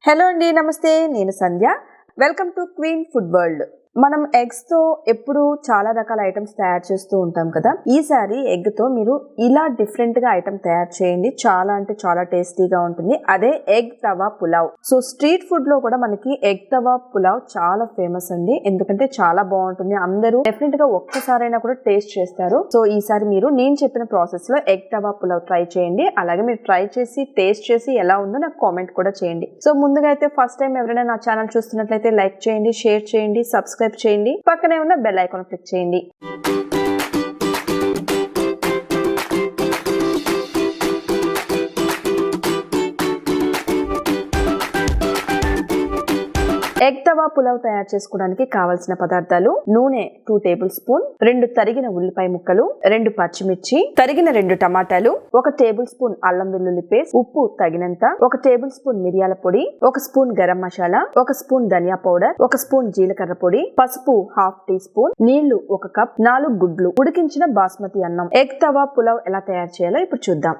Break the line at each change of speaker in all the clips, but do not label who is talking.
Hello అండి, నమస్తే. నేను Sandhya. Welcome to queen food world. మనం ఎగ్స్ తో ఎప్పుడు చాలా రకాల ఐటమ్స్ తయారు చేస్తూ ఉంటాం కదా. ఈసారి ఎగ్ తో మీరు ఇలా డిఫరెంట్ గా ఐటమ్ తయారు చేయండి. చాలా అంటే చాలా టేస్టీగా ఉంటుంది. అదే ఎగ్ తవా పులావ్. సో స్ట్రీట్ ఫుడ్ లో కూడా మనకి ఎగ్ తవా పులావ్ చాలా ఫేమస్ అండి. ఎందుకంటే చాలా బాగుంటుంది. అందరూ డెఫినెట్ గా ఒక్కసారైనా కూడా టేస్ట్ చేస్తారు. సో ఈసారి మీరు నేను చెప్పిన ప్రాసెస్ లో ఎగ్ తవా పులావ్ ట్రై చేయండి. అలాగే మీరు ట్రై చేసి టేస్ట్ చేసి ఎలా ఉందో నాకు కామెంట్ కూడా చేయండి. సో ముందుగా అయితే ఫస్ట్ టైం ఎవరైనా నా ఛానల్ చూస్తున్నట్లయితే లైక్ చేయండి, షేర్ చేయండి, సబ్స్క్రైబ్ చేయండి. పక్కనే ఉన్న బెల్ ఐకాన్ క్లిక్ చేయండి. ఎగ్ తవా పులావ్ తయారు చేసుకోవడానికి కావలసిన పదార్థాలు: నూనె 2 టేబుల్ స్పూన్, 2 తరిగిన ఉల్లిపాయ ముక్కలు, 2 పచ్చిమిర్చి, తరిగిన 2 టమాటాలు, 1 టేబుల్ స్పూన్ అల్లం వెల్లుల్లి పేస్ట్, ఉప్పు తగినంత, 1 టేబుల్ స్పూన్ మిరియాల పొడి, 1 స్పూన్ గరం మసాలా, 1 స్పూన్ ధనియా పౌడర్, 1 స్పూన్ జీలకర్ర పొడి, పసుపు ½ టీ స్పూన్, నీళ్లు 1 కప్, 4 గుడ్లు, ఉడికించిన బాస్మతి అన్నం. ఎగ్ తవా పులావ్ ఎలా తయారు చేయాలో ఇప్పుడు చూద్దాం.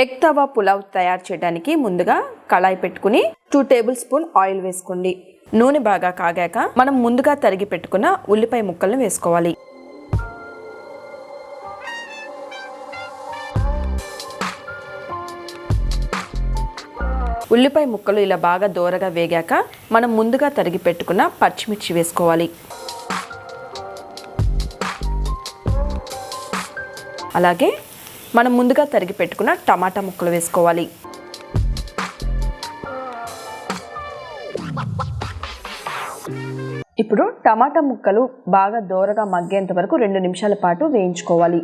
ఎగ్ తవా పులావ్ తయారు చేయడానికి ముందుగా కళాయి పెట్టుకుని 2 టేబుల్ స్పూన్ ఆయిల్ వేసుకోండి. నూనె బాగా కాగాక మనం ముందుగా తరిగి పెట్టుకున్న ఉల్లిపాయ ముక్కలను వేసుకోవాలి. ఉల్లిపాయ ముక్కలు ఇలా బాగా దోరగా వేగాక మనం ముందుగా తరిగి పెట్టుకున్న పచ్చిమిర్చి వేసుకోవాలి. అలాగే మనం ముందుగా తరిగి పెట్టుకున్న టమాటా ముక్కలు వేసుకోవాలి. ఇప్పుడు టమాటా ముక్కలు బాగా దోరగా మగ్గేంత వరకు 2 నిమిషాల పాటు వేయించుకోవాలి.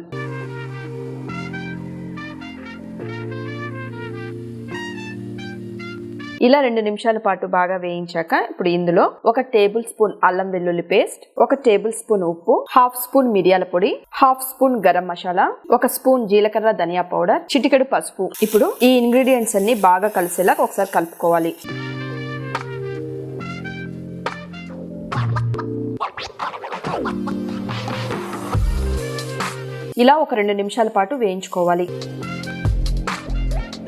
ఇలా 2 నిమిషాల పాటు బాగా వేయించాక ఇప్పుడు ఇందులో 1 టేబుల్ స్పూన్ అల్లం వెల్లుల్లి పేస్ట్, 1 టేబుల్ స్పూన్ ఉప్పు, ½ స్పూన్ మిరియాల పొడి, ½ స్పూన్ గరం మసాలా, 1 స్పూన్ జీలకర్ర ధనియా పౌడర్, చిటికెడు పసుపు. ఇప్పుడు ఈ ఇంగ్రీడియంట్స్ అన్ని బాగా కలిసేలా ఒకసారి కలుపుకోవాలి. ఇలా ఒక 2 నిమిషాల పాటు వేయించుకోవాలి.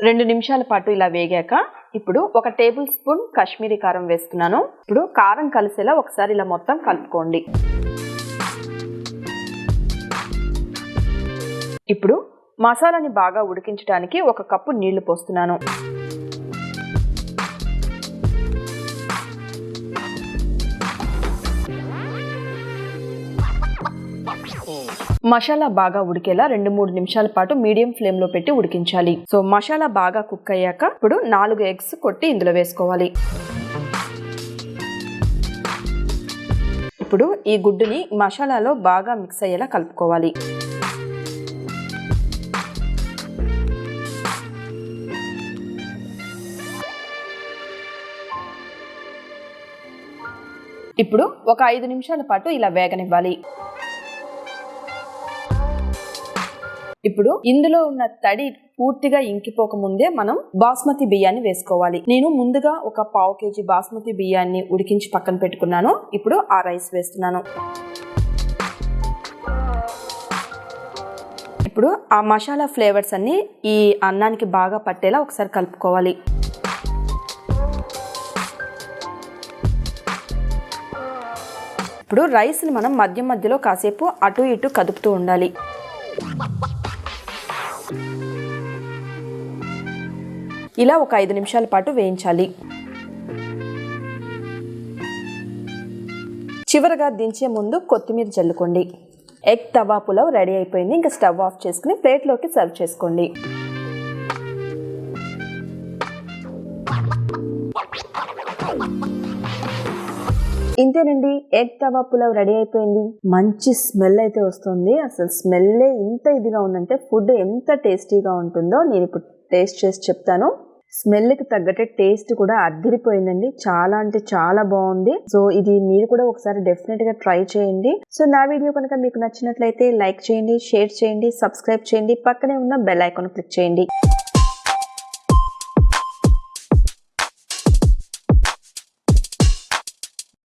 2 నిమిషాల పాటు ఇలా వేగాక ఇప్పుడు 1 టేబుల్ స్పూన్ కాశ్మీరీ కారం వేస్తున్నాను. ఇప్పుడు కారం కలిసేలా ఒకసారి ఇలా మొత్తం కలుపుకోండి. ఇప్పుడు మసాలాని బాగా ఉడికించడానికి 1 కప్పు నీళ్లు పోస్తున్నాను. మసాలా బాగా ఉడికేలా 2-3 నిమిషాల పాటు మీడియం ఫ్లేమ్ లో పెట్టి ఉడికించాలి. సో మసాలా బాగా కుక్ అయ్యాక ఇప్పుడు 4 ఎగ్స్ కొట్టి ఇందులో వేసుకోవాలి. ఇప్పుడు ఈ గుడ్డుని మసాలాలో బాగా మిక్స్ అయ్యేలా కలుపుకోవాలి. ఇప్పుడు ఒక 5 నిమిషాల పాటు ఇలా వేగనివ్వాలి. ఇప్పుడు ఇందులో ఉన్న తడి పూర్తిగా ఇంకిపోక ముందే మనం బాస్మతి బియ్యాన్ని వేసుకోవాలి. నేను ముందుగా ఒక 1/2 కేజీ బాస్మతి బియ్యాన్ని ఉడికించి పక్కన పెట్టుకున్నాను. ఇప్పుడు ఆ రైస్ వేస్తున్నాను. ఇప్పుడు ఆ మసాలా ఫ్లేవర్స్ అన్ని ఈ అన్నానికి బాగా పట్టేలా ఒకసారి కలుపుకోవాలి. ఇప్పుడు రైస్ని మనం మధ్య మధ్యలో కాసేపు అటు ఇటు కదుపుతూ ఉండాలి. ఇలా ఒక 5 నిమిషాల పాటు వేయించాలి. చివరగా దించే ముందు కొత్తిమీర జల్లుకోండి. ఎగ్ తవా పులావ్ రెడీ అయిపోయింది. ఇంకా స్టవ్ ఆఫ్ చేసుకుని ప్లేట్లోకి సర్వ్ చేసుకోండి. ఇంతేనండి, ఎగ్ తవా పులావ్ రెడీ అయిపోయింది. మంచి స్మెల్ అయితే వస్తుంది. అసలు స్మెల్లే ఇంత ఇదిగా ఉందంటే ఫుడ్ ఎంత టేస్టీగా ఉంటుందో నేను ఇప్పుడు టేస్ట్ చేసి చెప్తాను. స్మెల్కి తగ్గట్టే టేస్ట్ కూడా అదిరిపోయిందండి. చాలా అంటే చాలా బాగుంది. సో ఇది మీరు కూడా ఒకసారి డెఫినెట్ గా ట్రై చేయండి. సో నా వీడియో కనుక మీకు నచ్చినట్లయితే లైక్ చేయండి, షేర్ చేయండి, సబ్స్క్రైబ్ చేయండి, పక్కనే ఉన్న బెల్ ఐకాన్ క్లిక్ చేయండి.